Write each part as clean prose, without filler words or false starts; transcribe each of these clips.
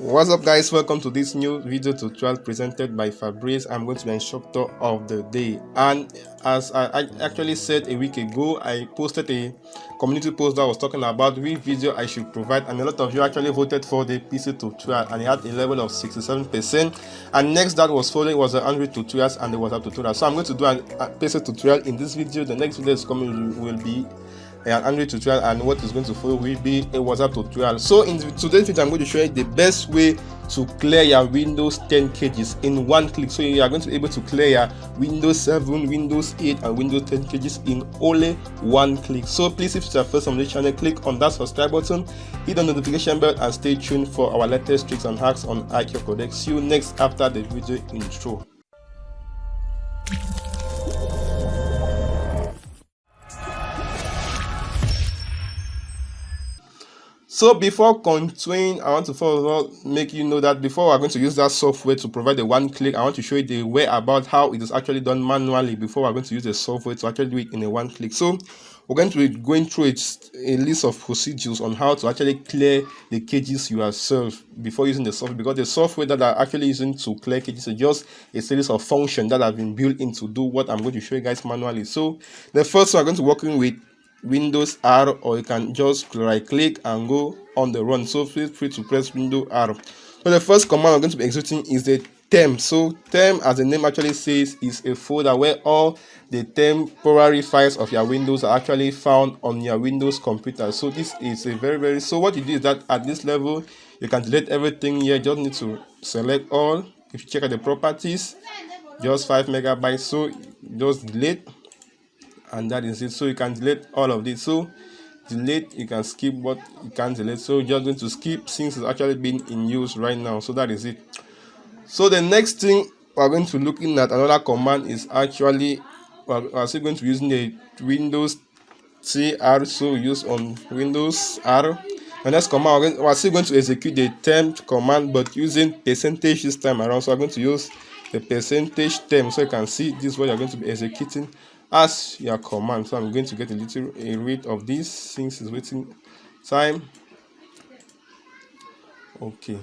What's up guys, welcome to this new video tutorial presented by Fabrice. I'm going to be the instructor of the day, and as I actually said a week ago, I posted a community post that was talking about which video I should provide, and a lot of you actually voted for the PC tutorial, and it had a level of 67%. And next that was following was the Android tutorials and the WhatsApp tutorial. So I'm going to do a PC tutorial in this video. The next video is coming will be an Android tutorial, and what is going to follow will be a WhatsApp tutorial. So in today's video I'm going to show you the best way to clear your Windows 10 caches in one click. So you are going to be able to clear your Windows 7, Windows 8 and Windows 10 caches in only one click. So please, if it's your first on this channel, click on that subscribe button, hit the notification bell and stay tuned for our latest tricks and hacks on iCure Codec. See you next after the video intro. So before continuing, I want to first of all make you know that before we're going to use that software to provide the one click, I want to show you the way about how it is actually done manually before we're going to use the software to actually do it in a one click. So we're going to be going through a list of procedures on how to actually clear the caches yourself before using the software, because the software that I'm actually using to clear caches is just a series of functions that have been built in to do what I'm going to show you guys manually. So the first one, I'm going to working with Windows R, or you can just right click and go on the run. So feel free to press Windows R. So the first command I'm going to be executing is the temp. So temp, as the name actually says, is a folder where all the temporary files of your Windows are actually found on your Windows computer. So this is a very so what you do is that at this level you can delete everything here. Just need to select all. If you check out the properties, just 5 megabytes, so just delete, and that is it. So you can delete all of this. So delete, you can skip what you can delete. So you're just going to skip since it's actually been in use right now. So that is it. So the next thing we're going to looking at another command is actually we're still going to be using the Windows TR. So use on Windows R. The next command we're still going to execute the temp command, but using percentage this time around. So I'm going to use the percentage temp, so you can see this is what you're going to be executing as your command. So I'm going to get a little rid of this since it's waiting time. Okay,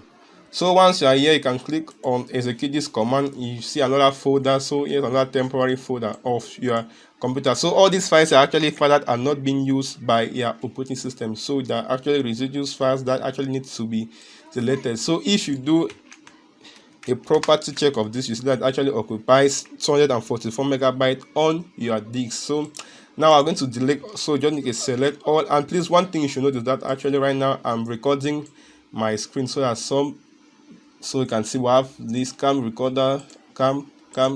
so once you are here, you can click on execute this command. You see another folder. So here's another temporary folder of your computer. So all these files are actually files that are not being used by your operating system. So they're actually residual files that actually need to be deleted. So if you do a property check of this, you see that it actually occupies 244 megabytes on your disk. So now I'm going to delete. So just need to select all, and please, one thing you should notice that actually right now I'm recording my screen so that so you can see we have this cam recorder, cam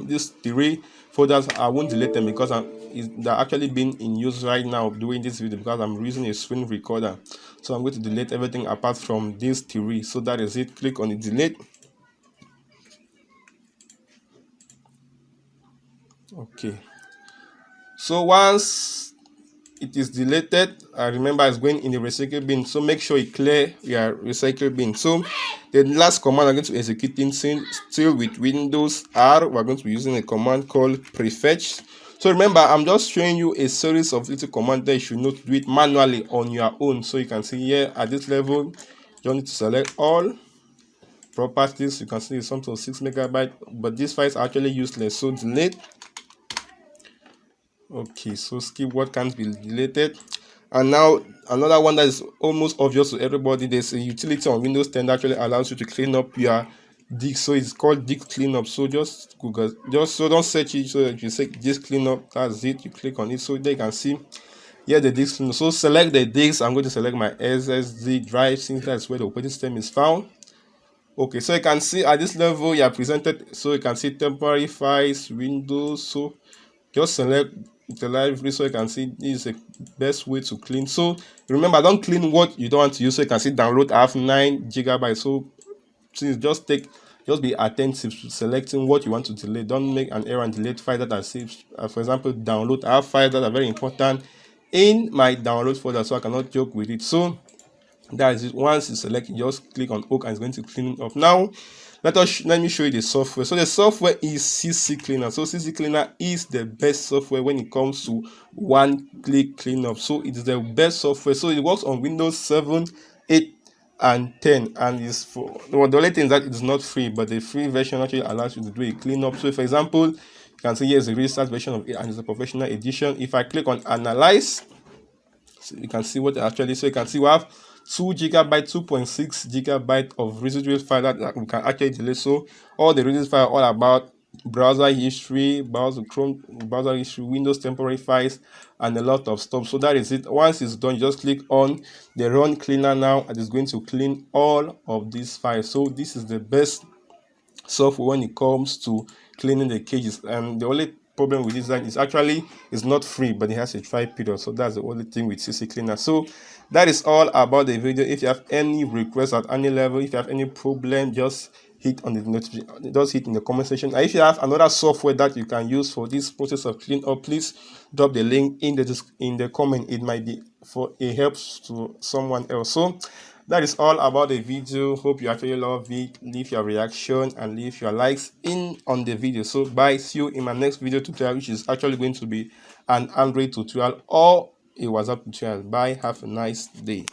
these three folders. I won't delete them because they're actually being in use right now doing this video, because I'm using a screen recorder. So I'm going to delete everything apart from these three. So that is it. Click on the delete. Okay, so once it is deleted, remember it's going in the recycle bin, so make sure you clear your recycle bin. So the last command I'm going to be executing, still with Windows R, we're going to be using a command called prefetch. So remember, I'm just showing you a series of little commands that you should not do it manually on your own. So you can see here at this level, you need to select all properties. You can see it's something 6 megabytes, but these files are actually useless, so delete. Okay, so skip what can't be deleted. And now another one that is almost obvious to everybody, there's a utility on Windows 10 that actually allows you to clean up your disk. So it's called disk cleanup. So just Google, so don't search it. So you say disk cleanup, that's it. You click on it, so there you can see here the disk cleanup. So select the disk. I'm going to select my SSD drive since that's where the operating system is found. Okay, so you can see at this level you are presented. So you can see temporary files, Windows. So just select the library, so you can see this is the best way to clean. So remember, don't clean what you don't want to use. So you can see download, I have 9 gigabytes. So please just be attentive to selecting what you want to delete. Don't make an error and delete files that are saved. For example, download, I have files that are very important in my download folder, so I cannot joke with it. So that is it. Once you select it, just click on OK and it's going to clean it up. Now let me show you the software. So the software is CC Cleaner. So CC Cleaner is the best software when it comes to one-click cleanup. So it is the best software. So it works on Windows 7, 8 and is for, well, the only thing is that it's not free, but the free version actually allows you to do a cleanup. So for example, you can see here's a restart version of it and it's a professional edition. If I click on analyze, so you can see what actually, so you can see we have 2 GB, 2.6 GB of residual file that we can actually delete. So all the residual file all about browser history, Chrome browser history, Windows temporary files, and a lot of stuff. So that is it. Once it's done, you just click on the run cleaner now, and it's going to clean all of these files. So this is the best software when it comes to cleaning the caches. And the only problem with this design is actually it's not free, but it has a trial period. So that's the only thing with CC Cleaner. So that is all about the video. If you have any requests at any level, if you have any problem, just hit on the notification, just hit in the comment section. And if you have another software that you can use for this process of clean up, please drop the link in the comment. It might be for a help to someone else. So that is all about the video. Hope you actually love it. Leave your reaction and leave your likes in on the video. So bye, see you in my next video tutorial, which is actually going to be an Android tutorial or a WhatsApp tutorial. Bye, have a nice day.